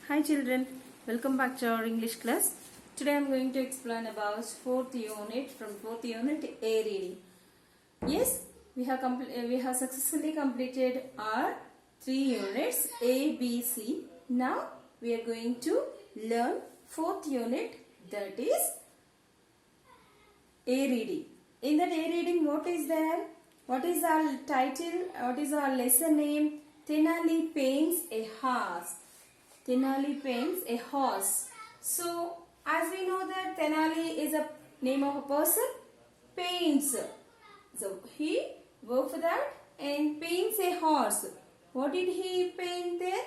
Hi children, welcome back to our English class. Today I am going to explain about 4th unit from 4th unit A reading. Yes, we have successfully completed our 3 units A, B, C. Now we are going to learn 4th unit, that is A reading. In that A reading, what is there? What is our title? What is our lesson name? Tenali paints a horse. Tenali paints a horse. So, as we know that Tenali is a name of a person, paints. So, he worked for that and paints a horse. What did he paint there?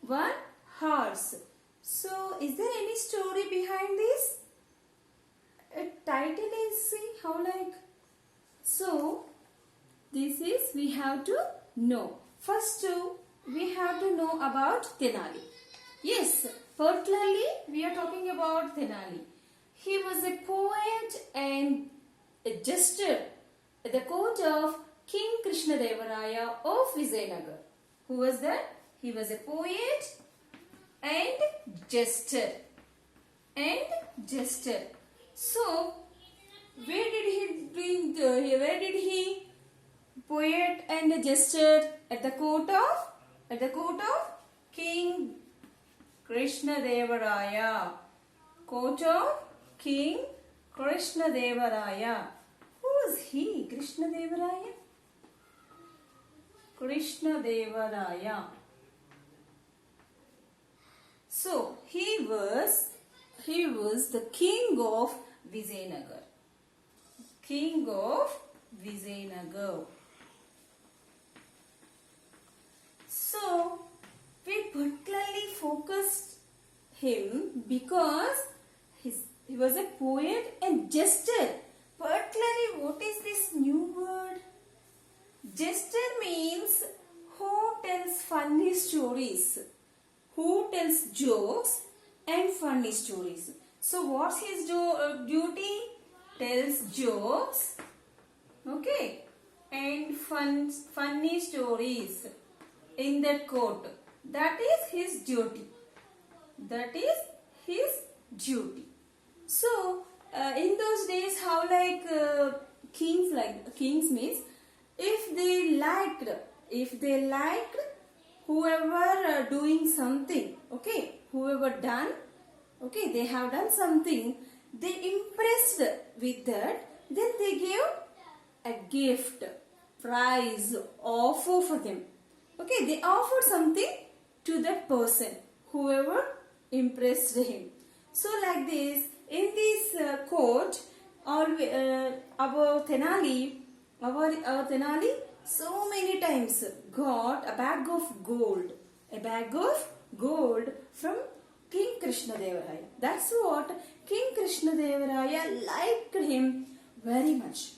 One horse. So, is there any story behind this? A title is, see how like. So, this is we have to know. First, we have to know about Tenali. Yes, particularly we are talking about Tenali. He was a poet and a jester at the court of King Krishnadevaraya of Vijayanagar. Who was that? He was a poet and jester. So, where did he poet and jester at the court of King Krishnadevaraya. Court of King Krishnadevaraya. Who was he? Krishnadevaraya. So he was the king of Vijayanagar. King of Vijayanagar. So, we particularly focused him because he was a poet and jester. Particularly, what is this new word? Jester means who tells funny stories, who tells jokes and funny stories. So, what's his duty? Tells jokes, okay, and funny stories in that court. That is his duty. So, in those days, how kings means if they liked whoever doing something, okay, they have done something, they impressed with that, then they gave a gift, prize, offer for them. Okay, they offered something to that person, whoever impressed him. So like this, in this court, our Tenali, so many times got a bag of gold from King Krishnadevaraya. That's what King Krishnadevaraya liked him very much.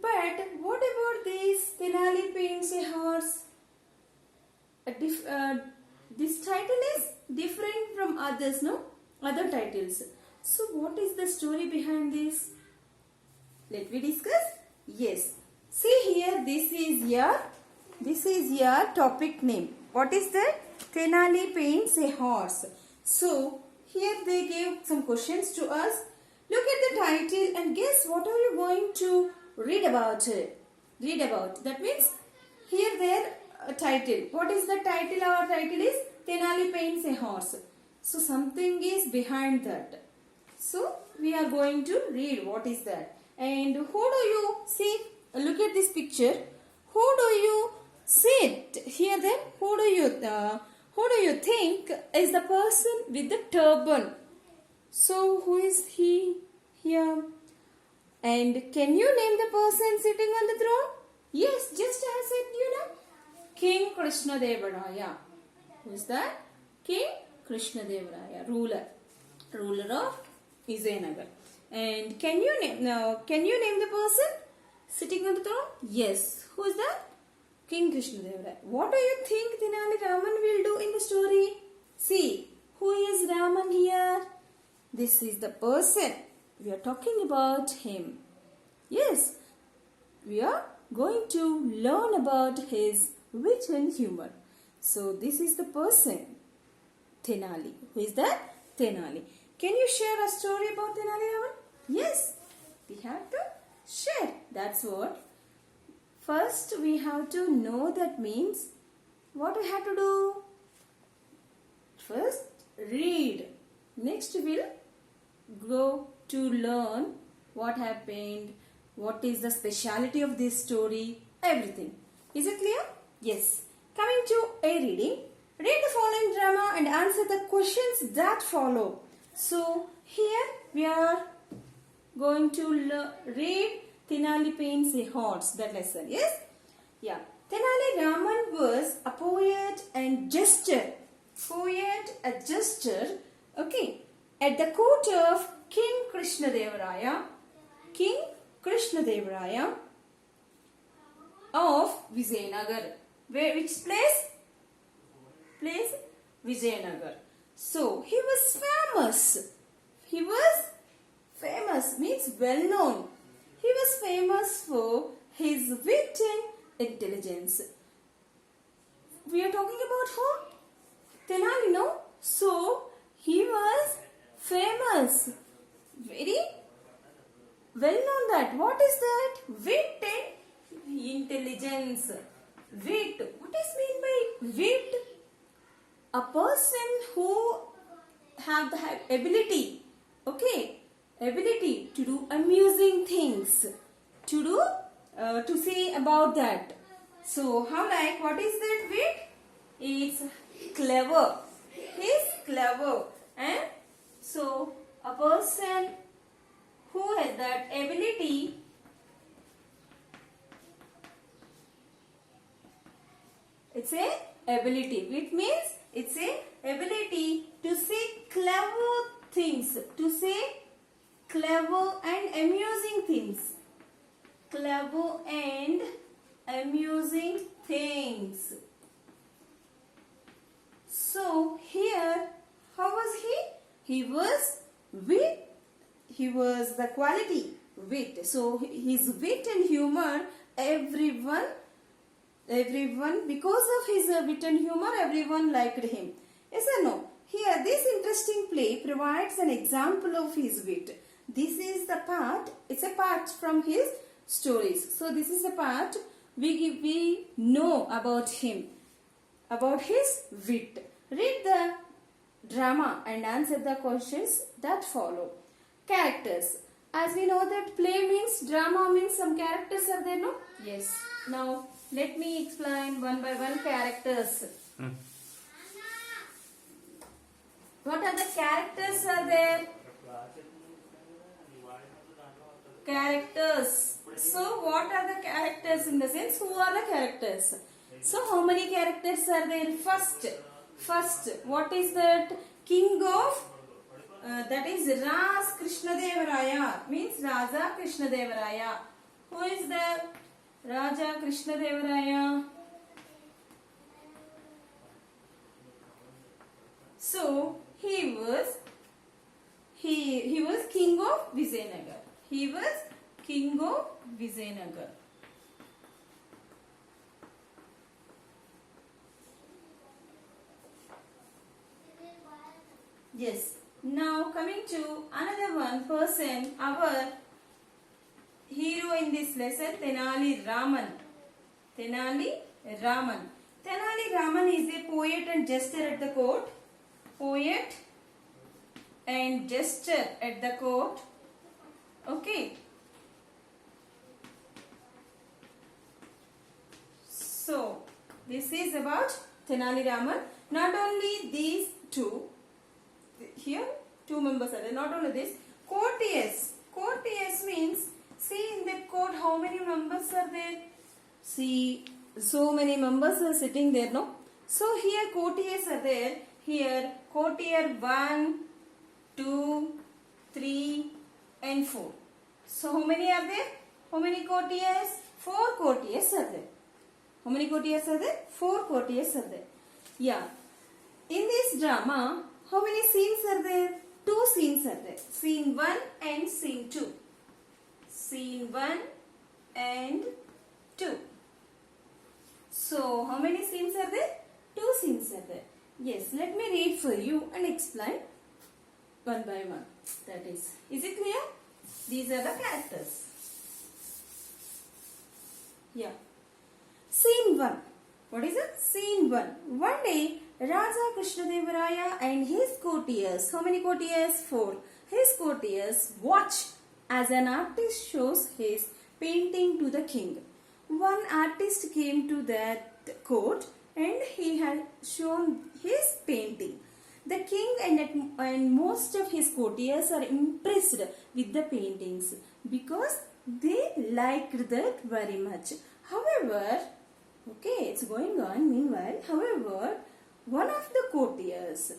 But what about this Tenali paints a horse? This title is different from other titles. So what is the story behind this? Let me discuss. Yes. See here, this is your topic name. What is that? Tenali paints a horse. So here they gave some questions to us. Look at the title and guess what are you going to read about it. That means here there a title. What is the title? Our title is Tenali paints a horse. So something is behind that. So we are going to read what is that. And who do you see? Look at this picture. Who do you see here then? Who do you think is the person with the turban? So who is he here? And can you name the person sitting on the throne? Yes, just as it, King Krishnadevaraya. Who is that? King Krishnadevaraya, ruler of Vijayanagar. And can you name the person sitting on the throne? Yes. Who is that? King Krishnadevaraya. What do you think Tenali Raman will do in the story? See, who is Raman here? This is the person. We are talking about him. Yes, we are going to learn about his wit and humor. So this is the person, Tenali. Who is that? Tenali. Can you share a story about Tenali Raman? Yes, we have to share. That's what. First we have to know that means what we have to do. First read. Next we'll go to learn what happened, what is the speciality of this story, everything. Is it clear? Yes. Coming to a reading. Read the following drama and answer the questions that follow. So here we are going to read Tenali Paints a Horse, that lesson. Yes? Yeah. Tenali Raman was a poet and jester. Poet, a jester. Okay. At the court of King Krishnadevaraya. King Krishnadevaraya of Vijayanagar. Which place? Place Vijayanagar. So he was famous. He was famous means well known. He was famous for his wit and intelligence. We are talking about whom? Tenali, no? So he was famous. Very well known that. What is that? Wit and intelligence. Wit. What is mean by wit? A person who have the ability, okay, ability to do amusing things, to say about that. So how like what is that wit? It's clever. He's clever, and so a person who has that ability it's a ability. It means it's a ability to say clever things, to say clever and amusing things. Clever and amusing things. So here, how was he? He was wit. He was the quality wit. So his wit and humor, everyone because of his wit and humor, everyone liked him. Yes or no? Here this interesting play provides an example of his wit. This is the part, it's a part from his stories. So this is a part we know about him, about his wit. Read the drama and answer the questions that follow. Characters. As we know that play means, drama means some characters are there, no? Yes. Now let me explain one by one characters. What are the characters are there? Characters. So what are the characters in the sense? Who are the characters? So how many characters are there? First, what is that? King of that is Ras Krishnadevaraya, means Raja Krishnadevaraya. Who is the Raja Krishnadevaraya? So he was king of Vijayanagar. He was king of Vijayanagar. Yes. Now coming to another one person, our hero in this lesson, Tenali Raman. Tenali Raman. Tenali Raman is a poet and jester at the court. Poet and jester at the court. Okay. So this is about Tenali Raman. Not only these two. Here two members are there. Not only this, courtiers. Courtiers means, see in that court how many members are there? See, so many members are sitting there, no? So here courtiers are there. Here courtier 1, 2, 3 and 4. So how many are there? How many courtiers? 4 courtiers are there. How many courtiers are there? 4 courtiers are there. Yeah. In this drama, how many scenes are there? 2 scenes are there. Scene 1 and scene 2. Scene 1 and 2. So, how many scenes are there? Two scenes are there. Yes, let me read for you and explain one by one. That is it clear? These are the characters. Yeah. Scene 1. What is it? Scene 1. One day, Raja Krishnadevaraya and his courtiers, how many courtiers? 4. His courtiers watch as an artist shows his painting to the king. One artist came to that court and he had shown his painting. The king and most of his courtiers are impressed with the paintings because they liked that very much. However, okay, it's going on. Meanwhile, however, one of the courtiers,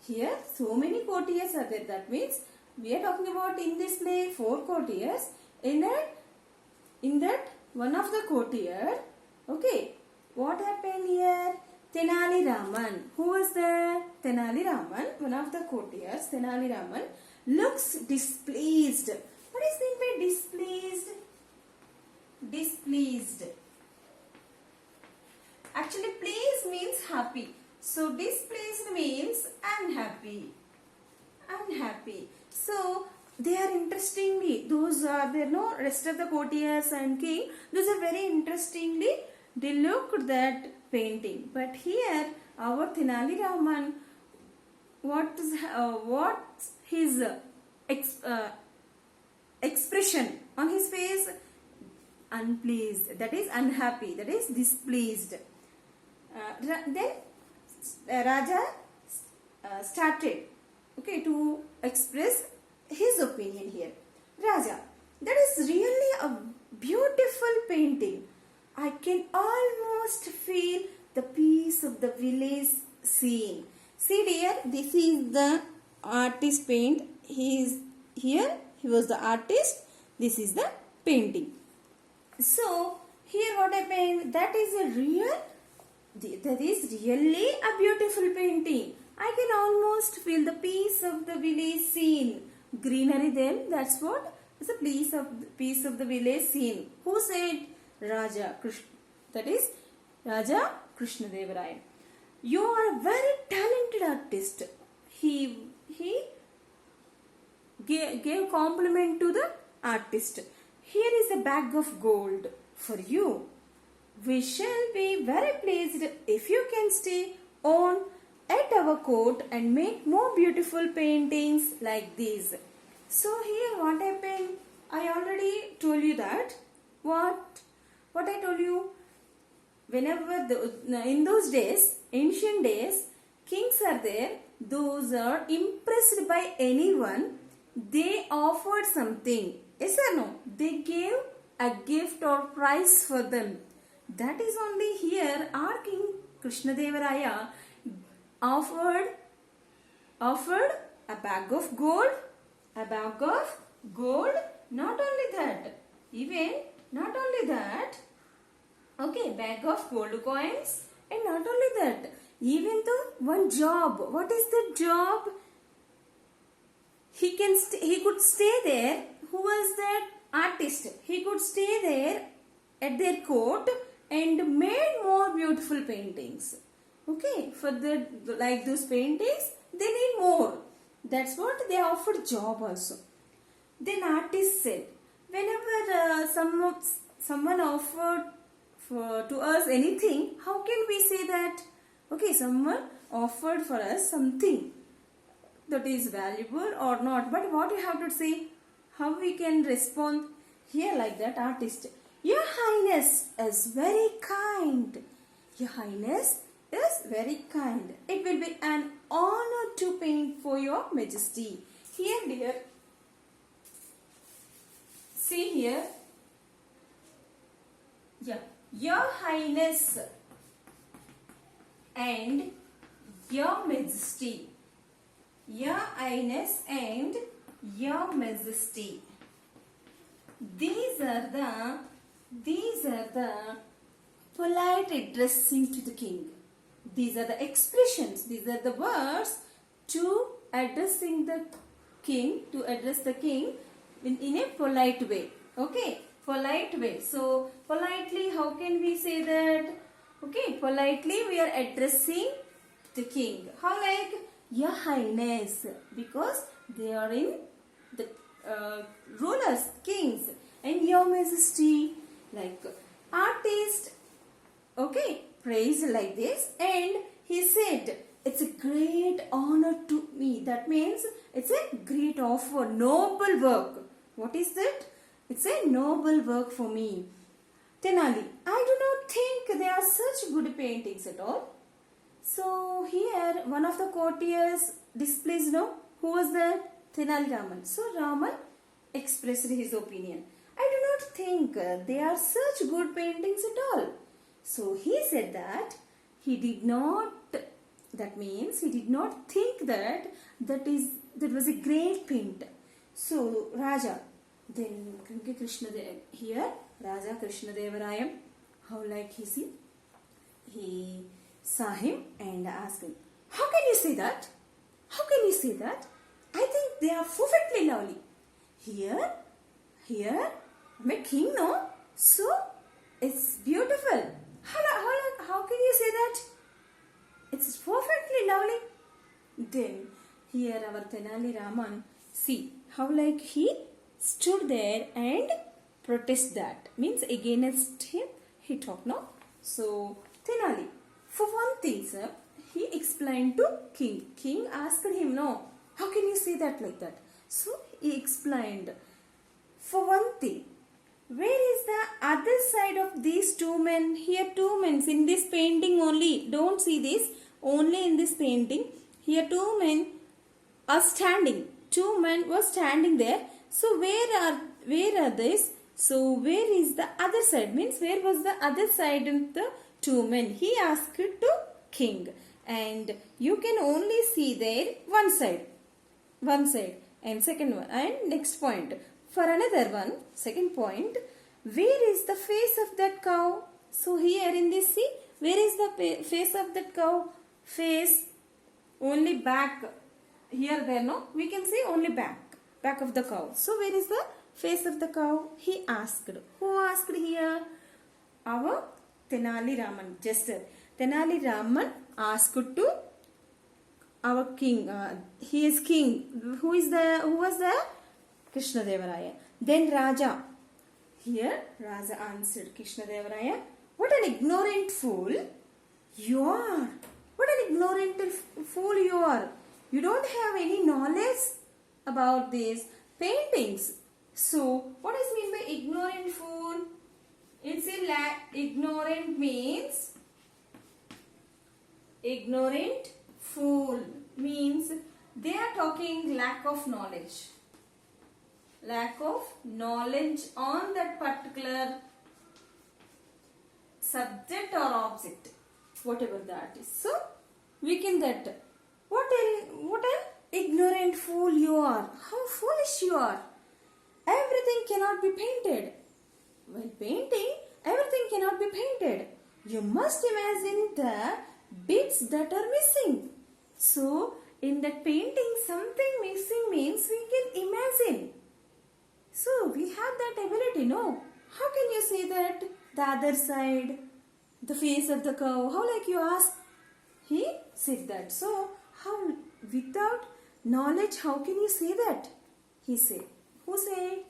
here so many courtiers are there. That means we are talking about in this play 4 courtiers. In that one of the courtier, okay, what happened here? Tenali Raman. Who was there? Tenali Raman, one of the courtiers, Tenali Raman, looks displeased. What is meant by displeased? Displeased. Actually, pleased means happy. So, displeased means unhappy. Unhappy. So, they are interestingly, those are there, no, rest of the courtiers and king, those are very interestingly, they looked at that painting. But here, our Tenali Raman, what's his expression on his face? Unpleased, that is unhappy, that is displeased. Then Raja started, okay, to express his opinion here. Raja, that is really a beautiful painting. I can almost feel the peace of the village scene. See dear, this is the artist paint. He is here, he was the artist. This is the painting. So, here what happened? That is really a beautiful painting. I can almost feel the peace of the village scene. Greenery then, that's what? It's a peace of the village scene. Who said? Raja Krishna. That is Raja Krishnadevaraya. You are a very talented artist. He gave compliment to the artist. Here is a bag of gold for you. We shall be very pleased if you can stay on at our court and make more beautiful paintings like these. So here what happened? I already told you that. What I told you? Whenever in those days, ancient days, kings are there. Those are impressed by anyone. They offered something. Yes or no? They gave a gift or prize for them. That is only here our king Krishnadevaraya offered a bag of gold. A bag of gold. Not only that, okay, bag of gold coins, and not only that, even the one job. What is the job? He could stay there. Who was that artist? He could stay there at their court and made more beautiful paintings. Okay, for like those paintings, they need more. That's what they offered job also. Then artist said, whenever someone offered to us anything, how can we say that? Okay, someone offered for us something that is valuable or not. But what you have to say? How we can respond here like that artist? Your Highness is very kind. Your Highness is very kind. It will be an honor to paint for your majesty. Here dear, see here. Yeah, your Highness and your majesty. Your Highness and your majesty. These are the polite addressing to the king. These are the expressions. These are the words to addressing the king, to address the king in a polite way. Okay, polite way. So politely, how can we say that? Okay, politely we are addressing the king. How like Your Highness, because they are in the rulers, kings, and Your Majesty, like artist. Okay, praise like this, and he said, "It's a great honor to me." That means it's a great offer, noble work. What is that? It's a noble work for me. Tenali, I do not think they are such good paintings at all. So here one of the courtiers displeased, no? Who was that? Tenali Raman. So Raman expressed his opinion. I do not think they are such good paintings at all. So he said that he did not, that means he did not think that that was a great paint. So Raja, then Krishna here, Raja Krishna Devaraya, how like he saw him and asked him, "How can you say that? How can you say that? I think they are perfectly lovely. Here, I'm a king, no? So it's beautiful. How can you say that? It's perfectly lovely." Then here our Tenali Raman, see how like he stood there and protest that. Means against him he talked, no? So Tenali, for one thing, sir, he explained to king. King asked him, no, how can you say that like that? So he explained, for one thing, where is the other side of these two men? Here two men in this painting only. Don't see this. Only in this painting. Here two men are standing. Two men were standing there. So where are these? So where is the other side? Means where was the other side of the two men? He asked to king. And you can only see there one side. And second one. And next point. For another one, second point, where is the face of that cow? So here in this, see, where is the face of that cow? Face, only back. Here there, no? We can see only back of the cow. So where is the face of the cow? He asked. Who asked here? Our Tenali Raman, jester. Tenali Raman asked to our king. He is king. Who was the Krishna Devaraya. Then Raja. Here Raja answered Krishna Devaraya, "What an ignorant fool you are. What an ignorant fool you are. You don't have any knowledge about these paintings." So what does mean by ignorant fool? It's ignorant means they are talking lack of knowledge. Lack of knowledge on that particular subject or object, whatever that is. So we can that. What an ignorant fool you are. How foolish you are. Everything cannot be painted. While painting, everything cannot be painted. You must imagine the bits that are missing. So in that painting, something missing means we can imagine. So we have that ability, no? How can you say that the other side, the face of the cow? How like you ask? He said that. So how without knowledge, how can you say that? He said. Who said?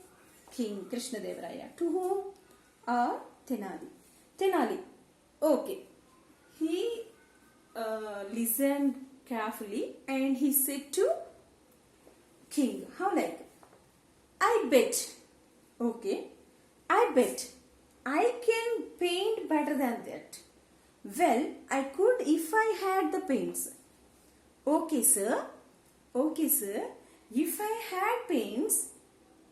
King Krishna Devaraya. To whom? Tenali. Tenali. Okay. He listened carefully and he said to king. How like? I bet. Okay. I bet I can paint better than that. Well, I could if I had the paints. Okay, sir. Okay, sir. If I had paints,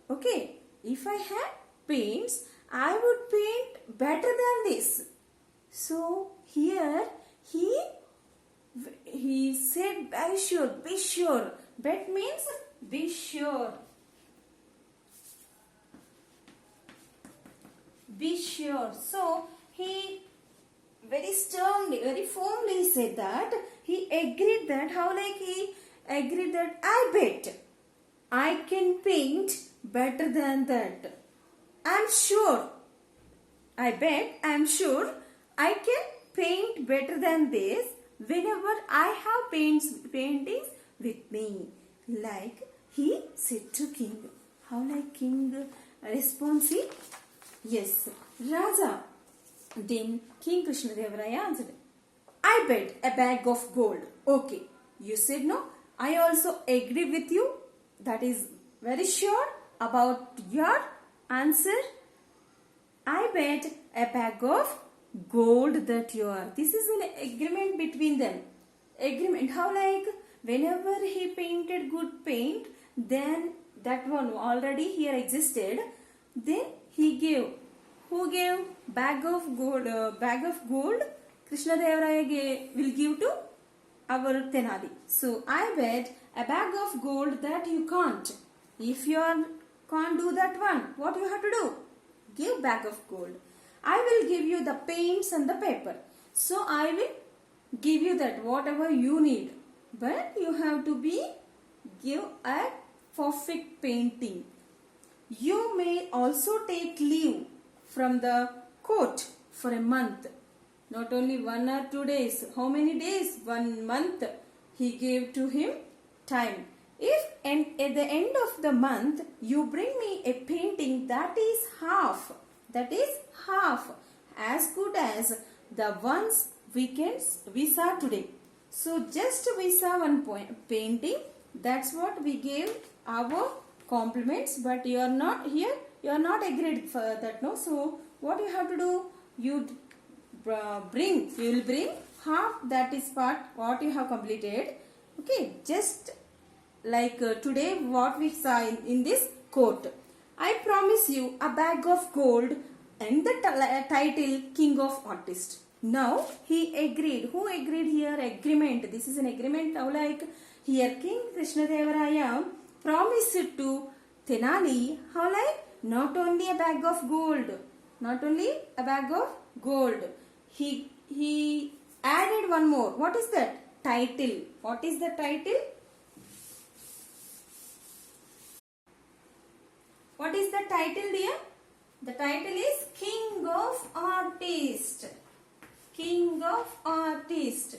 okay, if I had paints, I would paint better than this. So here he said, be sure. Bet means be sure. Be sure. So he very sternly, very firmly said that. He agreed that. How like he agreed that I bet I can paint better than that. I'm sure. I bet, I'm sure I can paint better than this whenever I have paintings with me. Like he said to king. How like king responds he? Yes, Raja. Then King Krishnadevaraya answered, I bet a bag of gold. Okay, you said no. I also agree with you. That is very sure about your answer. I bet a bag of gold that you are. This is an agreement between them. Agreement. How like whenever he painted good paint, then that one already here existed. Then he gave. Who gave bag of gold? Bag of gold. Krishna Devaraya will give to our Tenali. So I bet a bag of gold that you can't. If you can't do that one, what you have to do? Give bag of gold. I will give you the paints and the paper. So I will give you that whatever you need. But you have to give a perfect painting. You may also take leave from the court for a month. Not only 1 or 2 days. How many days? 1 month. He gave to him time. If at the end of the month you bring me a painting that is half as good as the ones we saw today. So just we saw one painting. That's what we gave our compliments. But you are not here. You are not agreed for that. No. So what you have to do? You will bring half, that is part what you have completed. Okay, just like today what we saw in this quote. I promise you a bag of gold and the title King of Artists. Now he agreed. Who agreed here? Agreement. This is an agreement. Now like here King Krishnadevaraya promised to Tenali. How like not only a bag of gold. Not only a bag of gold. He added one more. What is that? Title. What is the title? What is the title, dear? The title is King of Artists. King of Artists.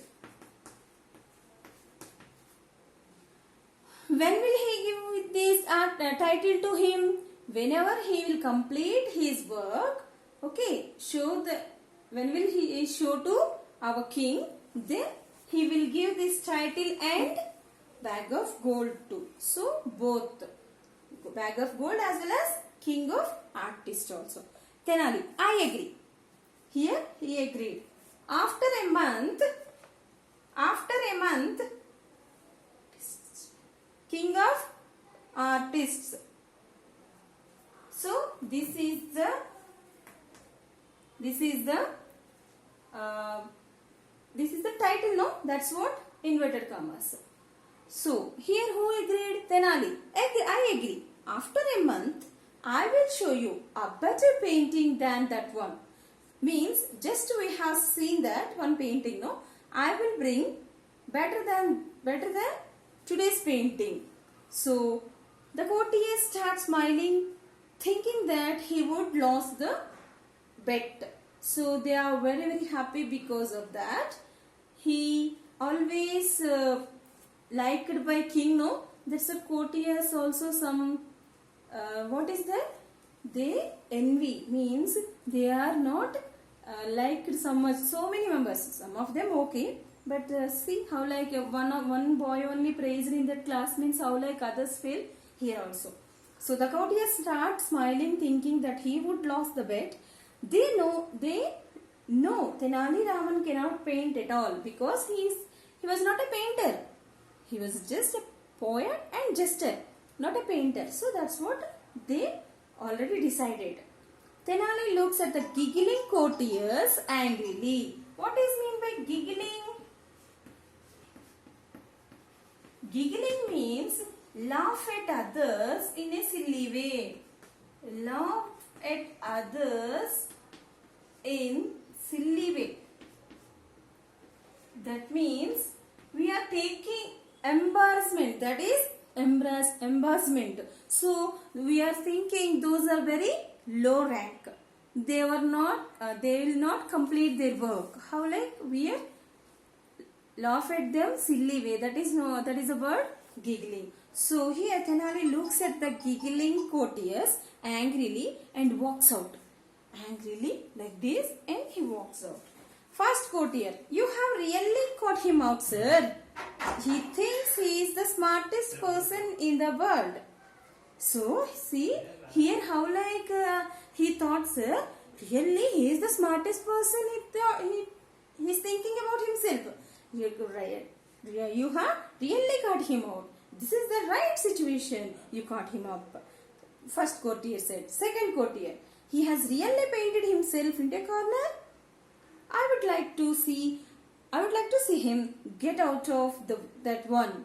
When will he give this title to him? Whenever he will complete his work. Okay. When will he show to our king? Then he will give this title and bag of gold too. So both. Bag of gold as well as King of Artists also. Tenali, I agree. Here he agreed. After a month, King of Artists. So this is the title, no? That's what inverted commas. So here who agreed? Tenali. I agree. After a month, I will show you a better painting than that one. Means just we have seen that one painting, no? I will bring better than today's painting. So the courtier starts smiling, thinking that he would lose the bet. So they are very happy because of that. He always liked by king, no? That's a courtiers also some what is that? They envy, means they are not liked so much. So many members, some of them okay, but see how like one boy only praised in that class, means how like others feel here also. So the courtiers start smiling, thinking that he would lose the bet. They know Tenali Raman cannot paint at all because he was not a painter. He was just a poet and jester, not a painter. So that's what they already decided. Tenali looks at the giggling courtiers angrily. What is mean by giggling? Giggling means laugh at others in a silly way. Laugh at others in silly way. That means we are taking embarrassment. That is embarrassment. So we are thinking those are very low rank. they will not complete their work. How, like we laugh at them silly way. That is a word giggling. So here Tenali looks at the giggling courtiers angrily and walks out. Angrily like this, and he walks out. First courtier, you have really caught him out, sir. He thinks he is the smartest person in the world. So see here how he thought, sir, really he is the smartest person. He is thinking about himself. You have really got him out. This is the right situation. You caught him up. First courtier said. Second courtier, he has really painted himself into a corner. I would like to see him get out of that one.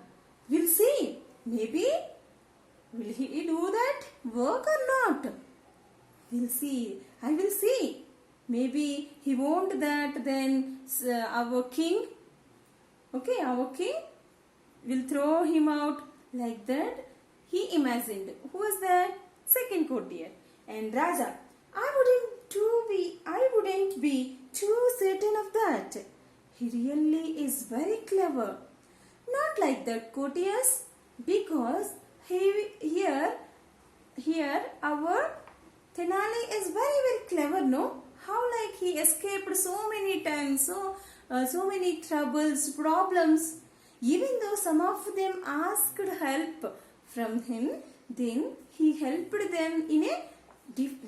We'll see. Maybe will he do that work or not? We'll see. I will see. Maybe he won't that. Then our king will throw him out like that. He imagined. Who was that? Second courtier. And Raja, I wouldn't be too certain of that. He really is very clever. Not like that, courtiers, because here our Tenali is very clever, no? How like he escaped so many times, so many troubles, problems. Even though some of them asked help from him, then he helped them in a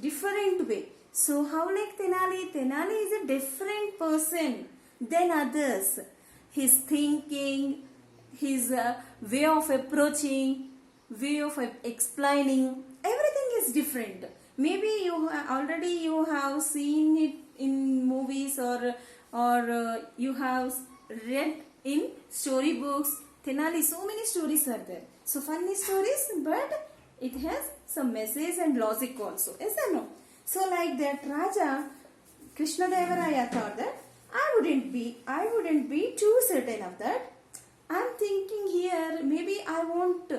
different way. So how like Tenali? Tenali is a different person than others. His thinking, his way of approaching, way of explaining, everything is different. Maybe you have seen it in movies or you have read in storybooks. Tenali, so many stories are there. So funny stories, but it has some message and logic also. Yes or no? So like that, Raja Krishnadevaraya thought that I wouldn't be too certain of that. I'm thinking here maybe I won't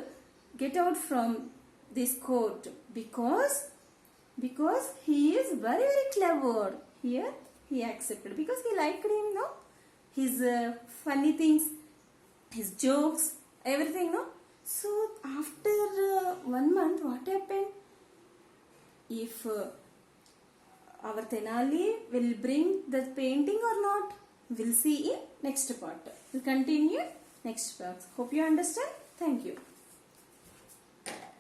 get out from this court because he is very clever. Here he accepted because he liked him, no? His funny things, his jokes, everything, no? So after 1 month, what happened? If our Tenali will bring the painting or not, we'll see in next part. We'll continue next part. Hope you understand. Thank you.